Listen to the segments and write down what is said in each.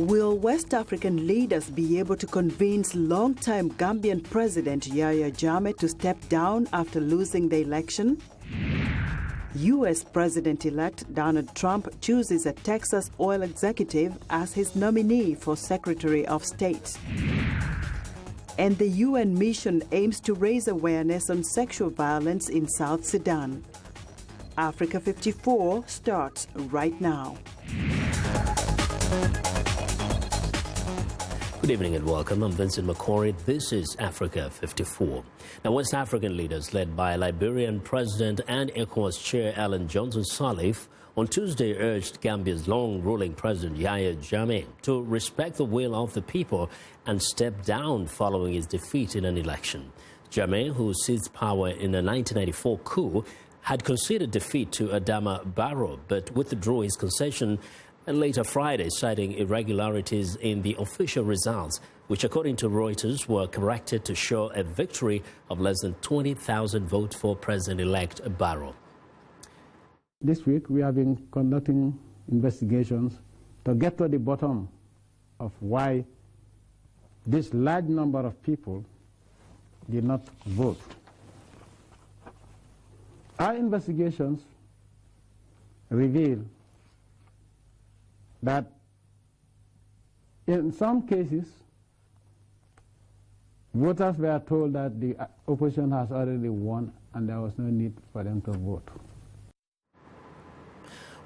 Will West African leaders be able to convince longtime Gambian President Yahya Jammeh to step down after losing the election? U.S. President-elect Donald Trump chooses a Texas oil executive as his nominee for Secretary of State. And the UN mission aims to raise awareness on sexual violence in South Sudan. Africa 54 starts right now. Good evening and welcome. I'm Vincent Makori. This is Africa 54. Now, West African leaders led by Liberian President and ECOWAS Chair Ellen Johnson Sirleaf on Tuesday urged Gambia's long-ruling President Yahya Jammeh to respect the will of the people and step down following his defeat in an election. Jammeh, who seized power in a 1994 coup, had conceded defeat to Adama Barrow but withdrew his concession and later Friday, citing irregularities in the official results, which according to Reuters were corrected to show a victory of less than 20,000 votes for President-elect Barrow. This week we have been conducting investigations to get to the bottom of why this large number of people did not vote. Our investigations reveal that in some cases, voters were told that the opposition has already won and there was no need for them to vote.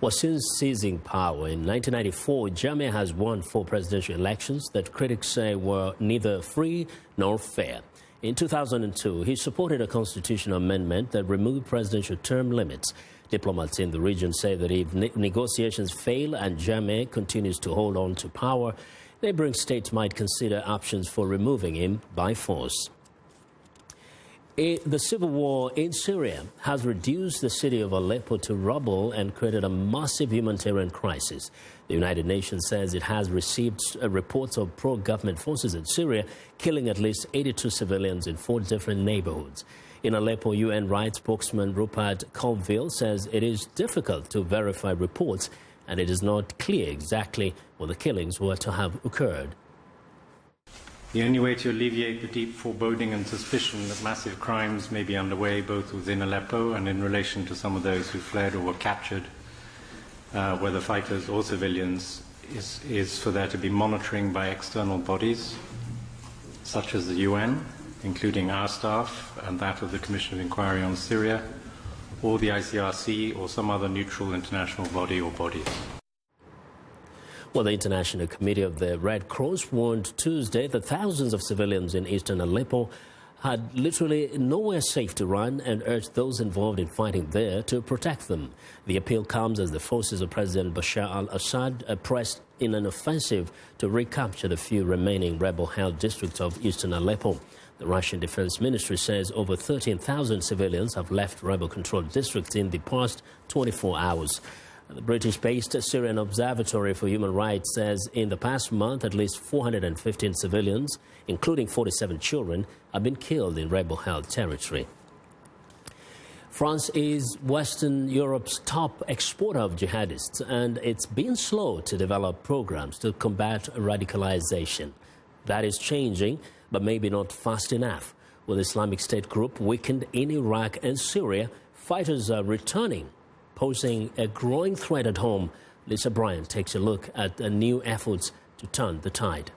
Well, since seizing power in 1994, Jammeh has won 4 presidential elections that critics say were neither free nor fair. In 2002, he supported a constitutional amendment that removed presidential term limits. Diplomats in the region say that if negotiations fail and Jammeh continues to hold on to power, neighboring states might consider options for removing him by force. The civil war in Syria has reduced the city of Aleppo to rubble and created a massive humanitarian crisis. The United Nations says it has received reports of pro-government forces in Syria killing at least 82 civilians in 4 different neighborhoods. In Aleppo, UN rights spokesman Rupert Colville says it is difficult to verify reports and it is not clear exactly where the killings were to have occurred. The only way to alleviate the deep foreboding and suspicion that massive crimes may be underway both within Aleppo and in relation to some of those who fled or were captured, whether fighters or civilians, is for there to be monitoring by external bodies, such as the UN, including our staff and that of the Commission of Inquiry on Syria, or the ICRC, or some other neutral international body or bodies. Well, the International Committee of the Red Cross warned Tuesday that thousands of civilians in eastern Aleppo had literally nowhere safe to run and urged those involved in fighting there to protect them. The appeal comes as the forces of President Bashar al-Assad pressed in an offensive to recapture the few remaining rebel-held districts of eastern Aleppo. The Russian Defense Ministry says over 13,000 civilians have left rebel-controlled districts in the past 24 hours. The British-based Syrian Observatory for Human Rights says in the past month at least 415 civilians, including 47 children, have been killed in rebel-held territory. France is Western Europe's top exporter of jihadists, and it's been slow to develop programs to combat radicalization. That is changing, but maybe not fast enough. With Islamic State group weakened in Iraq and Syria, fighters are returning, posing a growing threat at home. Lisa Bryant takes a look at the new efforts to turn the tide.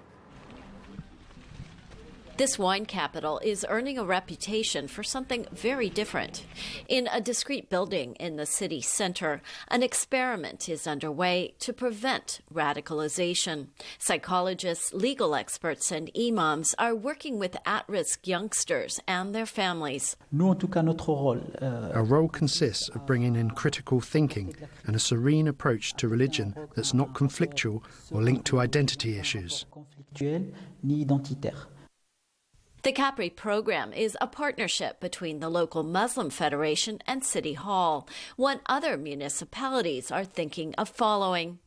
This wine capital is earning a reputation for something very different. In a discreet building in the city center, an experiment is underway to prevent radicalization. Psychologists, legal experts, and imams are working with at-risk youngsters and their families. Our role consists of bringing in critical thinking and a serene approach to religion that's not conflictual or linked to identity issues. The Capri program is a partnership between the local Muslim Federation and City Hall. One other municipalities are thinking of following.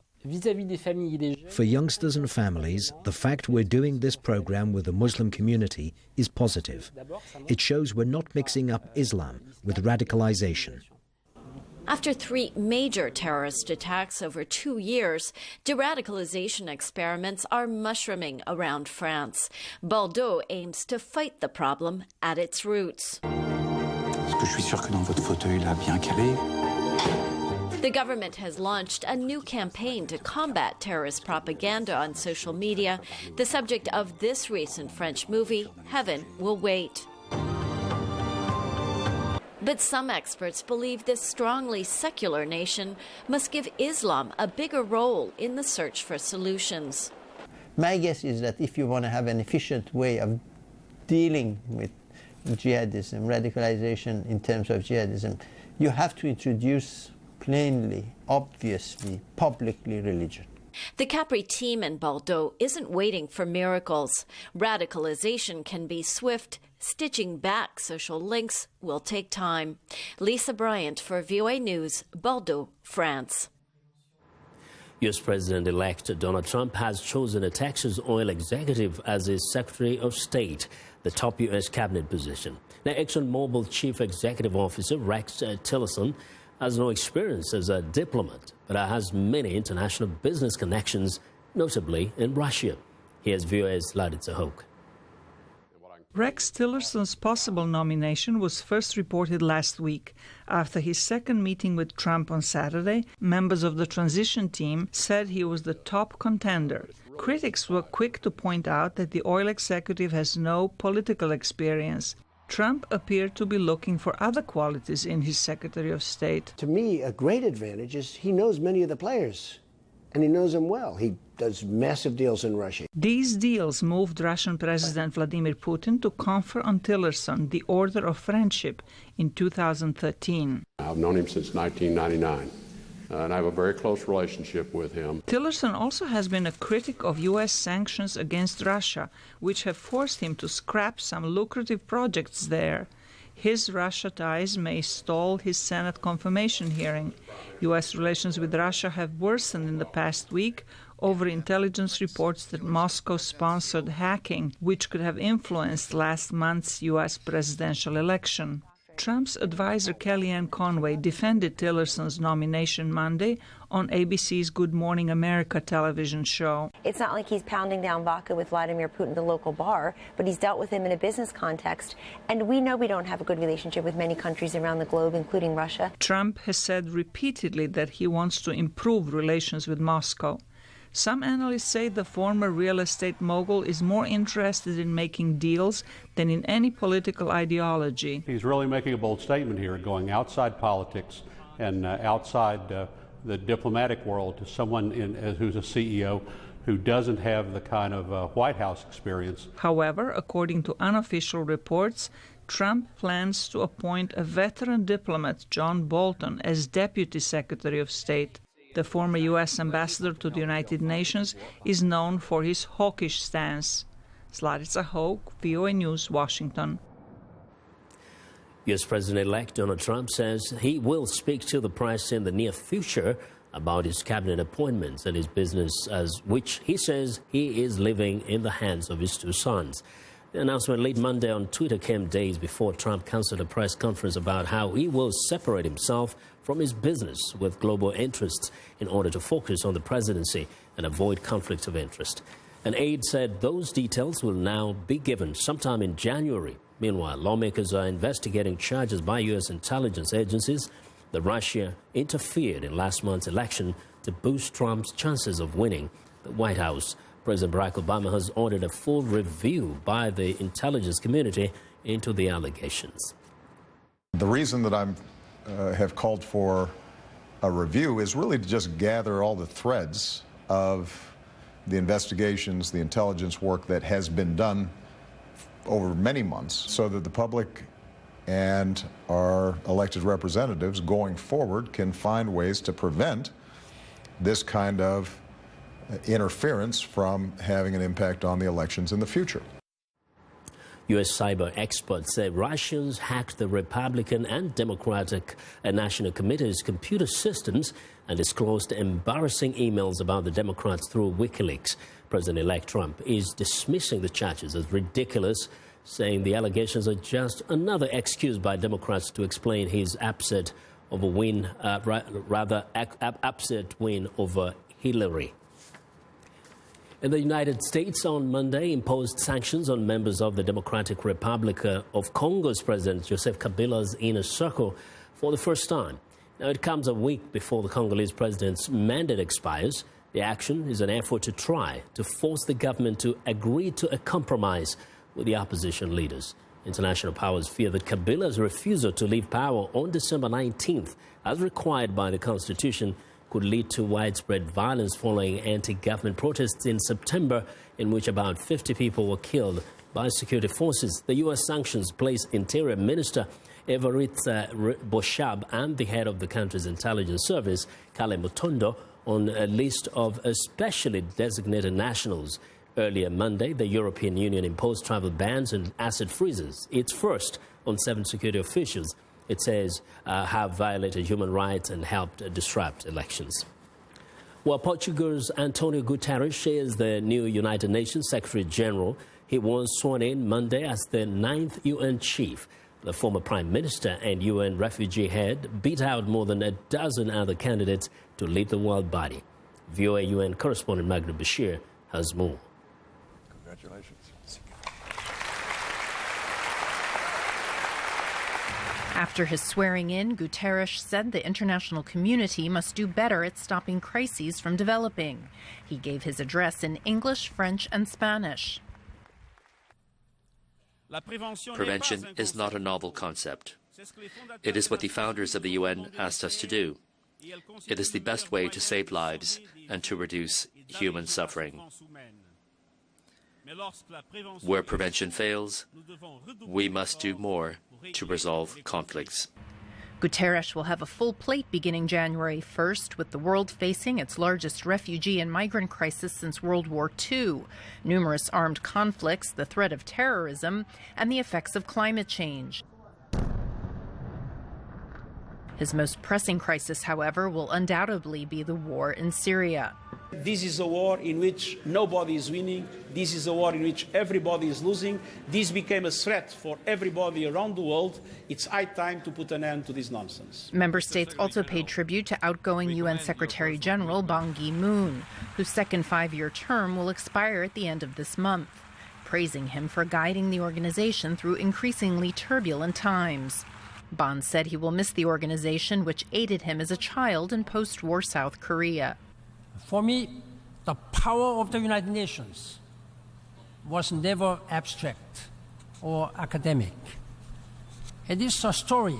For youngsters and families, the fact we're doing this program with the Muslim community is positive. It shows we're not mixing up Islam with radicalization. After 3 major terrorist attacks over 2 years, de-radicalization experiments are mushrooming around France. Bordeaux aims to fight the problem at its roots. The government has launched a new campaign to combat terrorist propaganda on social media, the subject of this recent French movie, Heaven Will Wait. But some experts believe this strongly secular nation must give Islam a bigger role in the search for solutions. My guess is that if you want to have an efficient way of dealing with jihadism, radicalization in terms of jihadism, you have to introduce plainly, obviously, publicly religion. The Capri team in Bordeaux isn't waiting for miracles. Radicalization can be swift. Stitching back social links will take time. Lisa Bryant for VOA News, Bordeaux, France. U.S. President-elect Donald Trump has chosen a Texas oil executive as his Secretary of State, the top U.S. cabinet position. Now, ExxonMobil Chief Executive Officer Rex Tillerson has no experience as a diplomat, but has many international business connections, notably in Russia. Here's VOA's Laditza Hoke. Rex Tillerson's possible nomination was first reported last week. After his second meeting with Trump on Saturday, members of the transition team said he was the top contender. Critics were quick to point out that the oil executive has no political experience. Trump appeared to be looking for other qualities in his Secretary of State. To me, a great advantage is he knows many of the players, and he knows them well. He does massive deals in Russia. These deals moved Russian President Vladimir Putin to confer on Tillerson the Order of Friendship in 2013. I've known him since 1999, and I have a very close relationship with him. Tillerson also has been a critic of U.S. sanctions against Russia, which have forced him to scrap some lucrative projects there. His Russia ties may stall his Senate confirmation hearing. U.S. relations with Russia have worsened in the past week over intelligence reports that Moscow sponsored hacking, which could have influenced last month's U.S. presidential election. Trump's advisor Kellyanne Conway defended Tillerson's nomination Monday on ABC's Good Morning America television show. It's not like he's pounding down vodka with Vladimir Putin at the local bar, but he's dealt with him in a business context. And we know we don't have a good relationship with many countries around the globe, including Russia. Trump has said repeatedly that he wants to improve relations with Moscow. Some analysts say the former real estate mogul is more interested in making deals than in any political ideology. He's really making a bold statement here, going outside politics and outside the diplomatic world to someone who's a CEO who doesn't have the kind of White House experience. However, according to unofficial reports, Trump plans to appoint a veteran diplomat, John Bolton, as Deputy Secretary of State. The former U.S. ambassador to the United Nations is known for his hawkish stance. Laditza Hoke, VOA News, Washington. U.S. President-elect Donald Trump says he will speak to the press in the near future about his cabinet appointments and his business, as which he says he is living in the hands of his 2 sons. The announcement late Monday on Twitter came days before Trump canceled a press conference about how he will separate himself from his business with global interests in order to focus on the presidency and avoid conflicts of interest. An aide said those details will now be given sometime in January. Meanwhile, lawmakers are investigating charges by U.S. intelligence agencies that Russia interfered in last month's election to boost Trump's chances of winning the White House. President Barack Obama has ordered a full review by the intelligence community into the allegations. The reason that I have called for a review is really to just gather all the threads of the investigations, the intelligence work that has been done over many months, so that the public and our elected representatives going forward can find ways to prevent this kind of interference from having an impact on the elections in the future. U.S. cyber experts say Russians hacked the Republican and Democratic National Committee's computer systems and disclosed embarrassing emails about the Democrats through WikiLeaks. President-elect Trump is dismissing the charges as ridiculous, saying the allegations are just another excuse by Democrats to explain his absence of a win, upset win over Hillary. And the United States on Monday imposed sanctions on members of the Democratic Republic of Congo's President Joseph Kabila's inner circle for the first time. Now, it comes a week before the Congolese president's mandate expires. The action is an effort to try to force the government to agree to a compromise with the opposition leaders. International powers fear that Kabila's refusal to leave power on December 19th, as required by the Constitution, could lead to widespread violence following anti-government protests in September, in which about 50 people were killed by security forces. The U.S. sanctions place Interior Minister Evariste Boshab and the head of the country's intelligence service, Kale Mutondo, on a list of especially designated nationals. Earlier Monday, the European Union imposed travel bans and asset freezes, its first on 7 security officials it says have violated human rights and helped disrupt elections. Well, Portugal's Antonio Guterres is the new United Nations Secretary General. He was sworn in Monday as the 9th UN chief. The former Prime Minister and UN refugee head beat out more than a dozen other candidates to lead the world body. VOA UN correspondent Migrant Bashir has more. Congratulations. After his swearing in, Guterres said the international community must do better at stopping crises from developing. He gave his address in English, French, and Spanish. Prevention is not a novel concept. It is what the founders of the UN asked us to do. It is the best way to save lives and to reduce human suffering. Where prevention fails, we must do more to resolve conflicts. Guterres will have a full plate beginning January 1st, with the world facing its largest refugee and migrant crisis since World War II, numerous armed conflicts, the threat of terrorism, and the effects of climate change. His most pressing crisis, however, will undoubtedly be the war in Syria. This is a war in which nobody is winning. This is a war in which everybody is losing. This became a threat for everybody around the world. It's high time to put an end to this nonsense. Member states also paid tribute to outgoing UN Secretary General Ban Ki-moon, whose second 5-year term will expire at the end of this month, praising him for guiding the organization through increasingly turbulent times. Ban said he will miss the organization, which aided him as a child in post-war South Korea. For me, the power of the United Nations was never abstract or academic. It is a story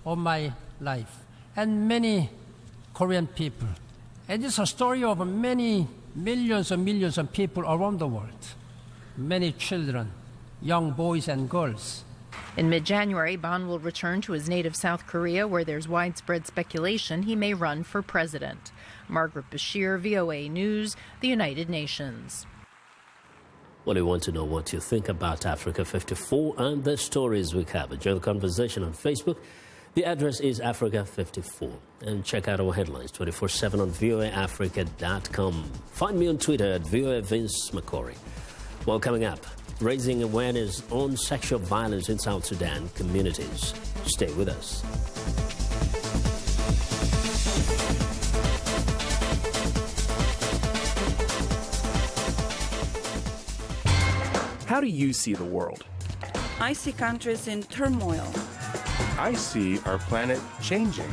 of my life and many Korean people. It is a story of many millions and millions of people around the world, many children, young boys and girls. In mid-January, Ban will return to his native South Korea, where there's widespread speculation he may run for president. Margaret Bashir, VOA News, the United Nations. Well, we want to know what you think about Africa 54 and the stories we cover. Join the conversation on Facebook. The address is Africa 54. And check out our headlines 24/7 on voaafrica.com. Find me on Twitter at VOA Vincent Makori. Well, coming up, raising awareness on sexual violence in South Sudan communities. Stay with us. How do you see the world? I see countries in turmoil. I see our planet changing.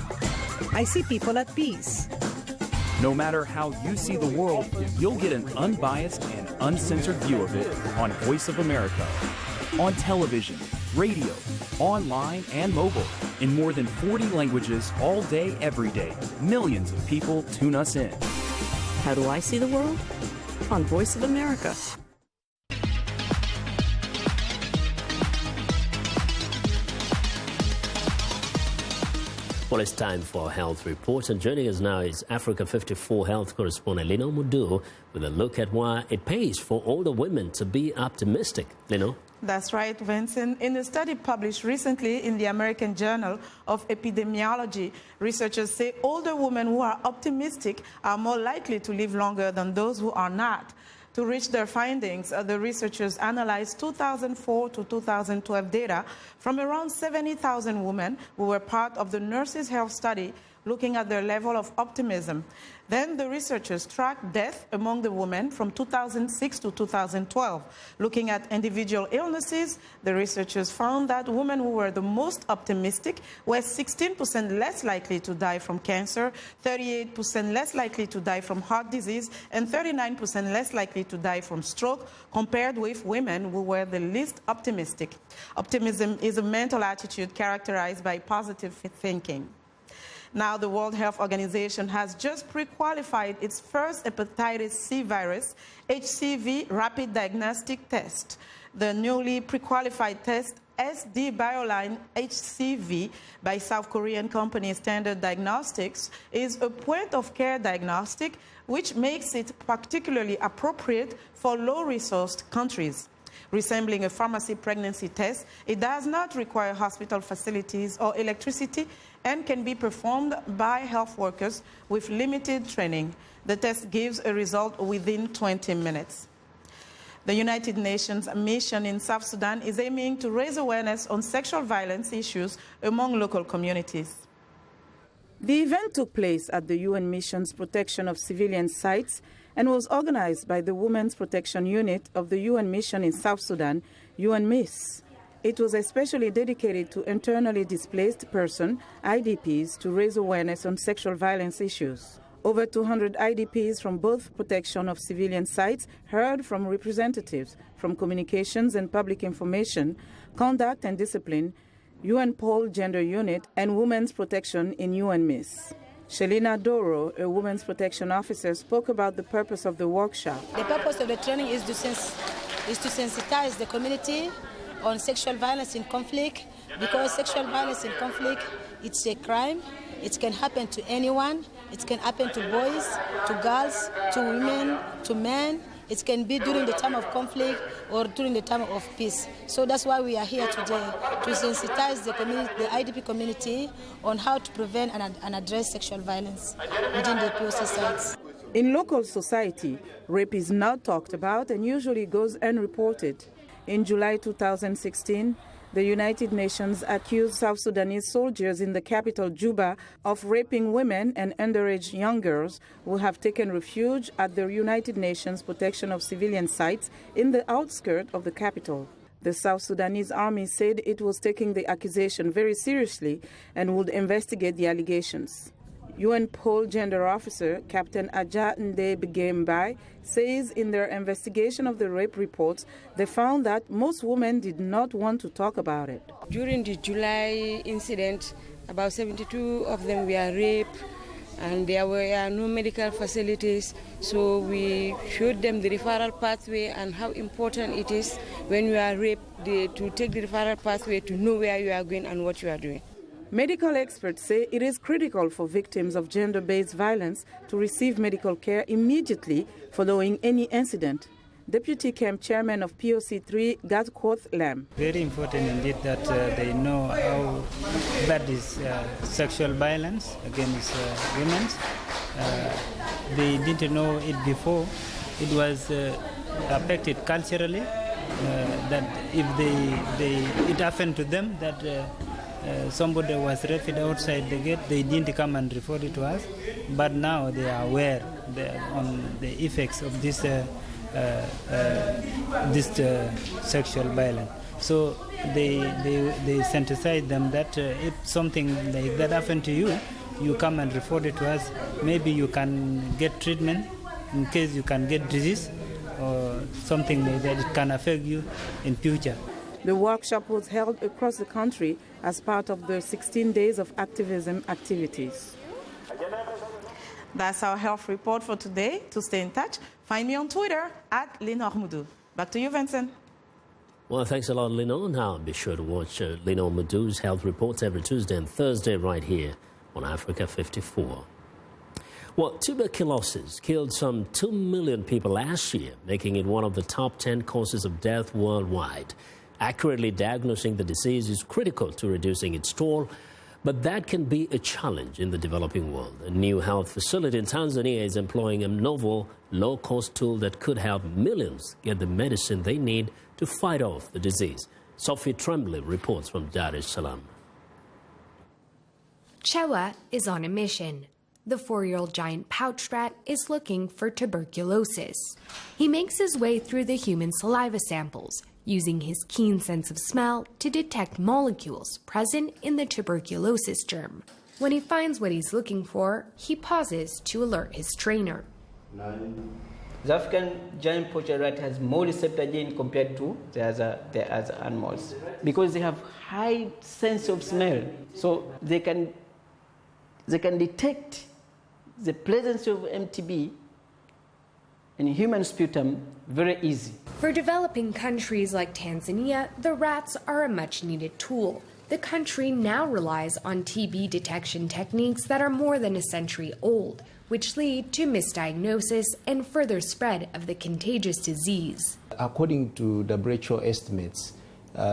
I see people at peace. No matter how you see the world, you'll get an unbiased and uncensored view of it on Voice of America. On television, radio, online, and mobile. In more than 40 languages all day, every day. Millions of people tune us in. How do I see the world? On Voice of America. Well, it's time for Health Report, and joining us now is Africa 54 health correspondent Lino Mudu with a look at why it pays for older women to be optimistic. Lino? That's right, Vincent. In a study published recently in the American Journal of Epidemiology, researchers say older women who are optimistic are more likely to live longer than those who are not. To reach their findings, the researchers analyzed 2004 to 2012 data from around 70,000 women who were part of the Nurses' Health Study, looking at their level of optimism. Then the researchers tracked death among the women from 2006 to 2012. Looking at individual illnesses, the researchers found that women who were the most optimistic were 16% less likely to die from cancer, 38% less likely to die from heart disease, and 39% less likely to die from stroke, compared with women who were the least optimistic. Optimism is a mental attitude characterized by positive thinking. Now, the World Health Organization has just pre-qualified its first hepatitis C virus, HCV rapid diagnostic test. The newly pre-qualified test, SD Bioline HCV, by South Korean company Standard Diagnostics, is a point-of-care diagnostic, which makes it particularly appropriate for low-resourced countries. Resembling a pharmacy pregnancy test, it does not require hospital facilities or electricity and can be performed by health workers with limited training. The test gives a result within 20 minutes. The United Nations mission in South Sudan is aiming to raise awareness on sexual violence issues among local communities. The event took place at the UN mission's protection of civilian sites and was organized by the Women's Protection Unit of the UN mission in South Sudan, UNMISS. It was especially dedicated to internally displaced persons, IDPs, to raise awareness on sexual violence issues. Over 200 IDPs from both protection of civilian sites heard from representatives from Communications and Public Information, Conduct and Discipline, UN Pole Gender Unit, and Women's Protection in UNMISS. Shelina Doro, a women's protection officer, spoke about the purpose of the workshop. The purpose of the training is to sensitize the community on sexual violence in conflict, because sexual violence in conflict, it's a crime. It can happen to anyone. It can happen to boys, to girls, to women, to men. It can be during the time of conflict or during the time of peace. So that's why we are here today, to sensitize the community, the IDP community, on how to prevent and address sexual violence within the POC sites. In local society, rape is not talked about and usually goes unreported. In July 2016, the United Nations accused South Sudanese soldiers in the capital, Juba, of raping women and underage young girls who have taken refuge at the United Nations protection of civilian sites in the outskirts of the capital. The South Sudanese army said it was taking the accusation very seriously and would investigate the allegations. UN Pole Gender Officer Captain Aja Ndebe says in their investigation of the rape reports, they found that most women did not want to talk about it. During the July incident, about 72 of them were raped, and there were no medical facilities, so we showed them the referral pathway and how important it is when you are raped to take the referral pathway, to know where you are going and what you are doing. Medical experts say it is critical for victims of gender-based violence to receive medical care immediately following any incident. Deputy Camp Chairman of POC3, Gadkworth Lam. Very important indeed that they know how bad is sexual violence against women. They didn't know it before. It was affected culturally, that if it happened to them that somebody was raped outside the gate, they didn't come and report it to us. But now they are aware on the effects of this sexual violence. So they sensitize them that if something like that happened to you, you come and report it to us. Maybe you can get treatment in case you can get disease or something like that. It can affect you in future. The workshop was held across the country as part of the 16 days of activism activities. That's our health report for today. To stay in touch, find me on Twitter at Lenore Moudou. Back to you, Vincent. Well, thanks a lot, Lenore. Now be sure to watch Lenore Moudou's health reports every Tuesday and Thursday right here on Africa 54. Well, tuberculosis killed some 2 million people last year, making it one of the top 10 causes of death worldwide. Accurately diagnosing the disease is critical to reducing its toll, But that can be a challenge in the developing world. A new health facility in Tanzania is employing a novel, low-cost tool that could help millions get the medicine they need to fight off the disease. Sophie Tremblay reports from Dar es Salaam. Chewa is on a mission. The 4-year-old giant pouch rat is looking for tuberculosis. He makes his way through the human saliva samples, using his keen sense of smell to detect molecules present in the tuberculosis germ. When he finds what he's looking for, he pauses to alert his trainer. The African giant poacher rat has more receptor gene compared to the other animals because they have high sense of smell, so they can detect the presence of MTB in human sputum very easy. For developing countries like Tanzania, the rats are a much-needed tool. The country now relies on TB detection techniques that are more than a century old, which lead to misdiagnosis and further spread of the contagious disease. According to WHO estimates,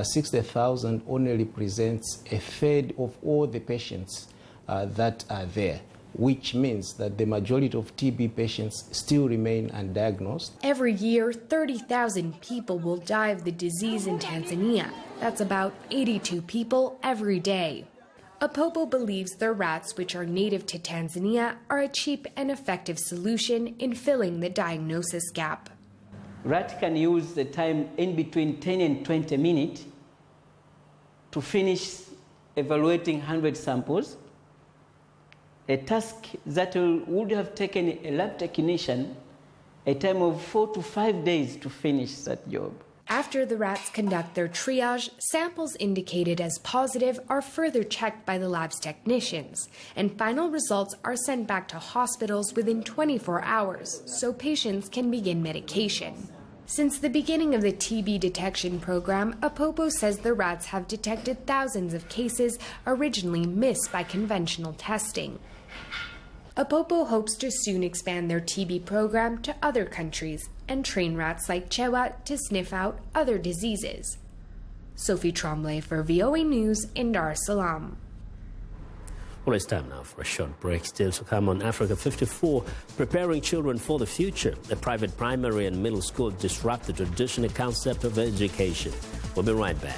60,000 only represents a third of all the patients that are there, which means that the majority of TB patients still remain undiagnosed. Every year, 30,000 people will die of the disease in Tanzania. That's about 82 people every day. Apopo believes the rats, which are native to Tanzania, are a cheap and effective solution in filling the diagnosis gap. Rat can use the time in between 10 and 20 minutes to finish evaluating 100 samples, a task that would have taken a lab technician a time of 4 to 5 days to finish that job. After the rats conduct their triage, samples indicated as positive are further checked by the lab's technicians, and final results are sent back to hospitals within 24 hours so patients can begin medication. Since the beginning of the TB detection program, Apopo says the rats have detected thousands of cases originally missed by conventional testing. Apopo hopes to soon expand their TB program to other countries and train rats like Chewa to sniff out other diseases. Sophie Tremblay for VOA News in Dar es Salaam. Well, it's time now for a short break. Still to come on Africa 54, preparing children for the future. A private primary and middle school disrupt the traditional concept of education. We'll be right back.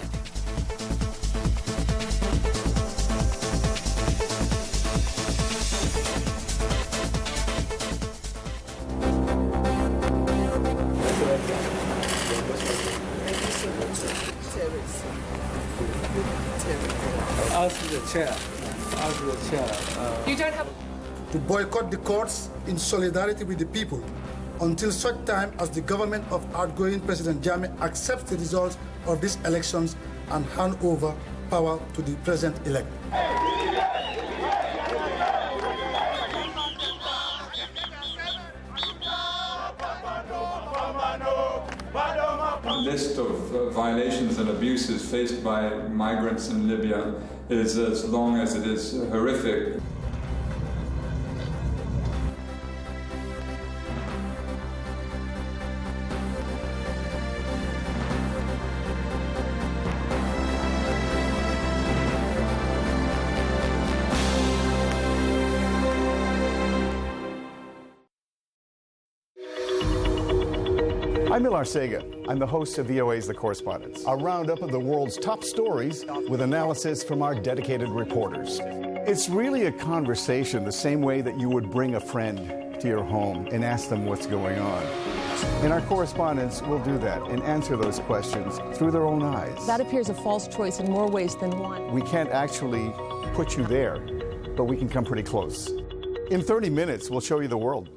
You don't have to boycott the courts in solidarity with the people until such time as the government of outgoing President Jammeh accepts the results of these elections and hand over power to the president-elect. The list of violations and abuses faced by migrants in Libya is as long as it is horrific. I'm Milar Sega. I'm the host of VOA's The Correspondents, a roundup of the world's top stories with analysis from our dedicated reporters. It's really a conversation the same way that you would bring a friend to your home and ask them what's going on. And our correspondents will do that and answer those questions through their own eyes. That appears a false choice in more ways than one. We can't actually put you there, but we can come pretty close. In 30 minutes, we'll show you the world.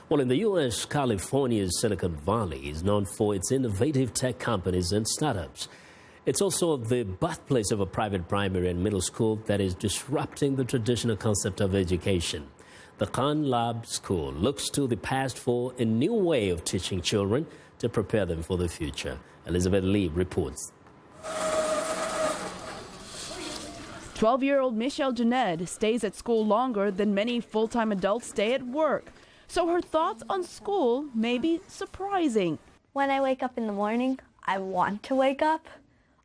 Well, in the U.S., California's Silicon Valley is known for its innovative tech companies and startups. It's also the birthplace of a private primary and middle school that is disrupting the traditional concept of education. The Khan Lab School looks to the past for a new way of teaching children to prepare them for the future. Elizabeth Lee reports. 12-year-old Michelle Janed stays at school longer than many full-time adults stay at work. So her thoughts on school may be surprising. When I wake up in the morning, I want to wake up,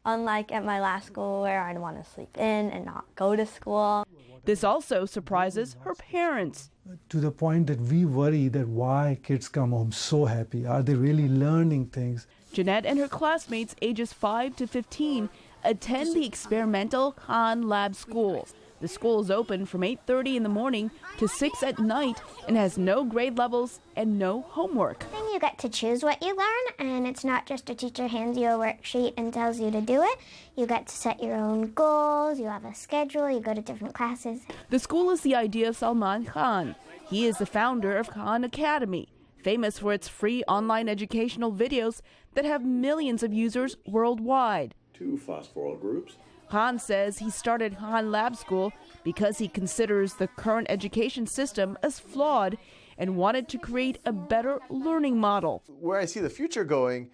unlike at my last school where I'd want to sleep in and not go to school. This also surprises her parents. To the point that we worry that why kids come home so happy. Are they really learning things? Jeanette and her classmates ages 5 to 15 attend the experimental Khan Lab School. The school is open from 8:30 in the morning to 6 at night and has no grade levels and no homework. You get to choose what you learn, and it's not just a teacher hands you a worksheet and tells you to do it. You get to set your own goals, you have a schedule, you go to different classes. The school is the idea of Salman Khan. He is the founder of Khan Academy, famous for its free online educational videos that have millions of users worldwide. 2 phosphoryl groups. Khan says he started Khan Lab School because he considers the current education system as flawed and wanted to create a better learning model. Where I see the future going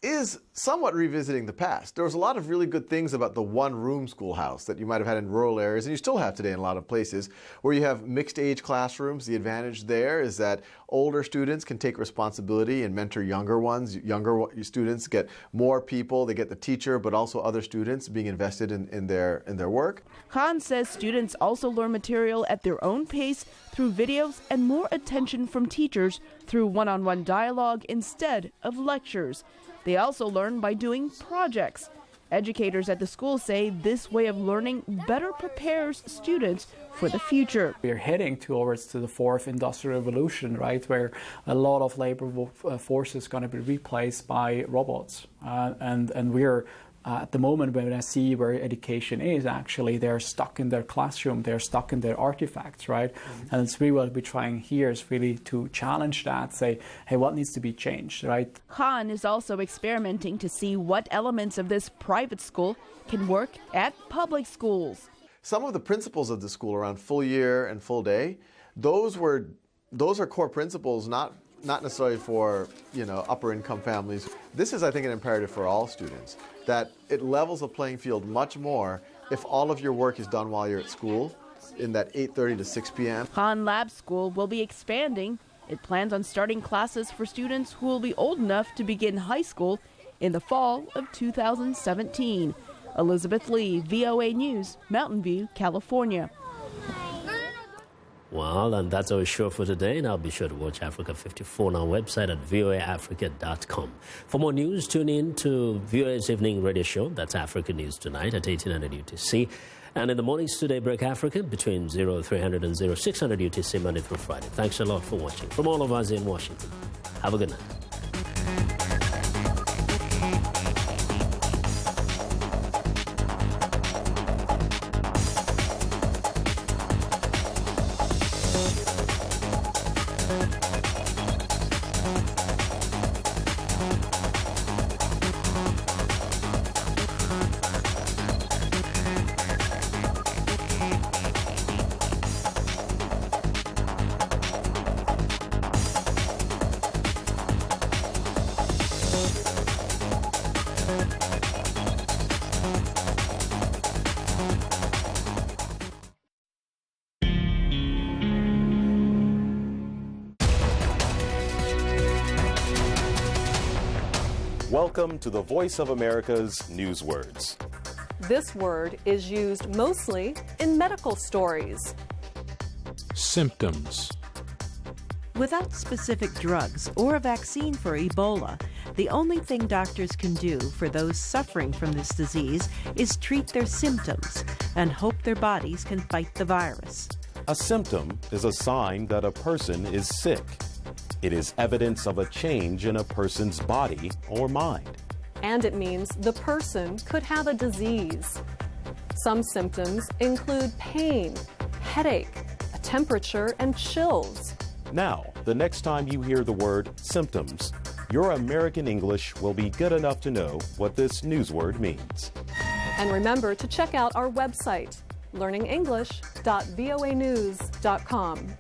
is somewhat revisiting the past. There was a lot of really good things about the one-room schoolhouse that you might have had in rural areas, and you still have today in a lot of places, where you have mixed-age classrooms. The advantage there is that older students can take responsibility and mentor younger ones. Younger students get more people. They get the teacher, but also other students being invested in their work. Khan says students also learn material at their own pace through videos and more attention from teachers through one-on-one dialogue instead of lectures. They also learn by doing projects. Educators at the school say this way of learning better prepares students for the future. We're heading towards the fourth industrial revolution, right, where a lot of labor force is going to be replaced by robots. And we're at the moment, when I see where education is, actually, they're stuck in their classroom, they're stuck in their artifacts, right? And it's really what we're trying here is really to challenge that, say, hey, what needs to be changed, right? Khan is also experimenting to see what elements of this private school can work at public schools. Some of the principles of the school around full year and full day, those are core principles, not necessarily for upper income families. This is, I think, an imperative for all students, that it levels the playing field much more if all of your work is done while you're at school in that 8:30 to 6 p.m. Khan Lab School will be expanding. It plans on starting classes for students who will be old enough to begin high school in the fall of 2017. Elizabeth Lee, VOA News, Mountain View, California. Well, and that's our show for today. Now be sure to watch Africa 54 on our website at voaafrica.com. For more news, tune in to VOA's evening radio show. That's Africa News Tonight at 1800 UTC. And in the mornings to Daybreak Africa between 0300 and 0600 UTC Monday through Friday. Thanks a lot for watching. From all of us in Washington, have a good night. Welcome to the Voice of America's Newswords. This word is used mostly in medical stories. Symptoms. Without specific drugs or a vaccine for Ebola, the only thing doctors can do for those suffering from this disease is treat their symptoms and hope their bodies can fight the virus. A symptom is a sign that a person is sick. It is evidence of a change in a person's body or mind. And it means the person could have a disease. Some symptoms include pain, headache, a temperature, and chills. Now, the next time you hear the word symptoms, your American English will be good enough to know what this newsword means. And remember to check out our website, learningenglish.voanews.com.